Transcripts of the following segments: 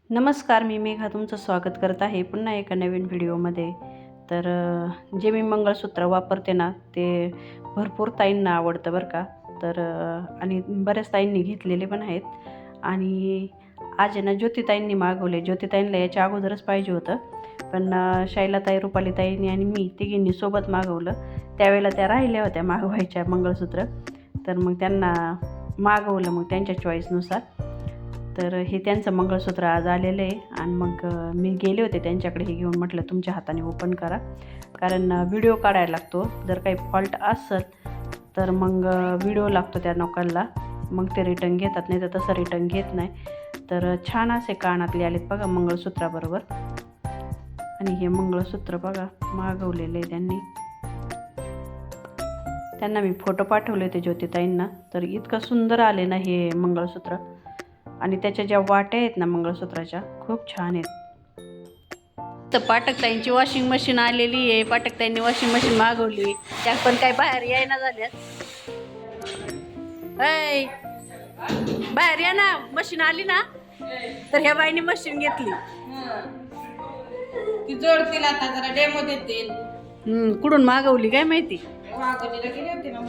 नमस्कार, मी मेघा तुमचं स्वागत करत आहे पुन्हा एका नवीन व्हिडिओमध्ये. तर जे मी मंगळसूत्र वापरते ना ते भरपूर ताईंना आवडतं बरं का. तर आणि बऱ्याच ताईंनी घेतलेले पण आहेत. आणि आज आहे ना ज्योतिताईंनी मागवले. ज्योतिताईंना याच्या अगोदरच पाहिजे होतं, पण शैलाताई, रुपालीताईंनी आणि मी तिघींनी सोबत मागवलं. त्यावेळेला त्या राहिल्या होत्या मागवायच्या मंगळसूत्र, तर मग त्यांना मागवलं मग त्यांच्या चॉईसनुसार. तर हे त्यांचं मंगळसूत्र आज आलेलं आहे. आणि मग मी गेले होते त्यांच्याकडे हे घेऊन. म्हटलं तुमच्या हाताने ओपन करा, कारण व्हिडिओ काढायला लागतो. जर काही फॉल्ट असेल तर मग व्हिडिओ लागतो त्या लोकांना, मग ते रिटर्न घेतात, नाही तर तसं रिटर्न घेत नाही. तर छान असे कानातले आलेत बघा मंगळसूत्राबरोबर. आणि हे मंगळसूत्र बघा मागवलेले त्यांनी. त्यांना मी फोटो पाठवले होते ज्योतिताईंना. तर इतकं सुंदर आले ना हे मंगळसूत्र. आणि त्याच्या ज्या वाट्या आहेत ना मंगळसूत्राच्या, खूप छान आहेत. तर पाठकताईंची वॉशिंग मशीन आलेली आहे. पाठकताईंनी वॉशिंग मशीन मागवली, त्या पण काही बाहेर यायना झाल्यात. ऐ बाहेर या ना, मशीन आली ना. तर ह्या बाईने मशीन घेतली. ती जोडतील आता, जरा डेमो देतील. कुठून मागवली काय माहिती. वाघोलीला गेले होते ना.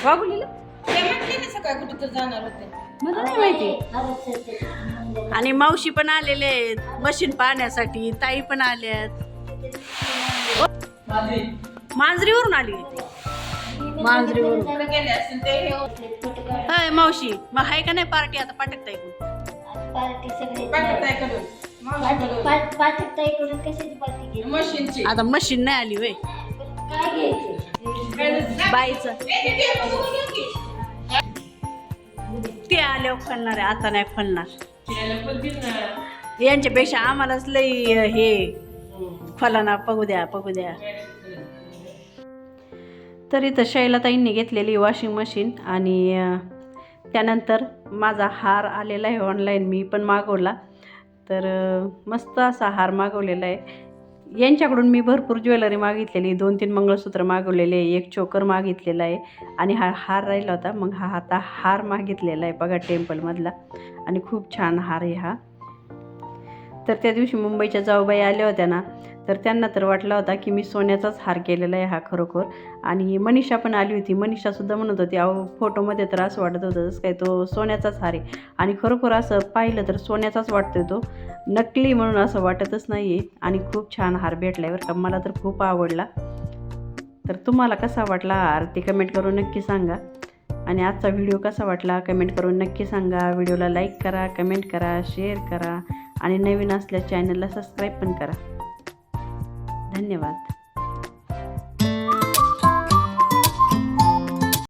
वागवलीला ते म्हटले ना सकाळी कुठे तर जाणार होते. मला नाही माहिती. आणि मावशी पण आलेले आहेत मशीन पाहण्यासाठी. ताई पण आल्यात. मांजरीवरून आली मांजरीवरून. कुठे गेले असतील ते हे हाय मावशी, मग हाय का नाही पार्टी आता पाठकताई पार्टी सगळे पाठकताईकडून, मावशीकडून. पाठकताईकडून कशाची पार्टी केली? मशीनची. आता मशीन नाही आली वय काय घ्यायचं? बाईचं. ते आल्यावर फलणार आहे, आता नाही फलणार. यांच्यापेक्षा आम्हालाच लई हे फलाना. बघू द्या बघू द्या. तर इथं शैलाताईंनी घेतलेली वॉशिंग मशीन. आणि त्यानंतर माझा हार आलेला आहे ऑनलाईन, मी पण मागवला. तर मस्त असा हार मागवलेला आहे. यांच्याकडून मी भरपूर ज्वेलरी मागितलेली, 2-3 मंगळसूत्र मागवलेले, एक चोकर मागितलेला आहे. आणि हा हार राहिला होता, मग हा आता हार मागितलेला आहे बघा टेम्पलमधला. आणि खूप छान हार आहे हा. तर त्या दिवशी मुंबईच्या जाऊबाई आल्या होत्या ना, तर त्यांना तर वाटला होता की मी सोन्याचाच हार केलेला आहे हा खरोखर. आणि मनीषा पण आली होती. मनीषासुद्धा म्हणत होती, अहो फोटोमध्ये तर असं वाटत होतं जसं काय तो सोन्याचाच हार आहे. आणि खरोखर असं पाहिलं तर सोन्याचाच वाटतोय तो, नकली म्हणून असं वाटतच नाही आहे. आणि खूप छान हार भेटला आहे बरं का, मला तर खूप आवडला. तर तुम्हाला कसा वाटला हार ते कमेंट करून नक्की सांगा. आणि आजचा व्हिडिओ कसा वाटला कमेंट करून नक्की सांगा. व्हिडिओला लाईक करा, कमेंट करा, शेअर करा. आणि नवीन असल्यास चॅनलला सबस्क्राईब पण करा. धन्यवाद.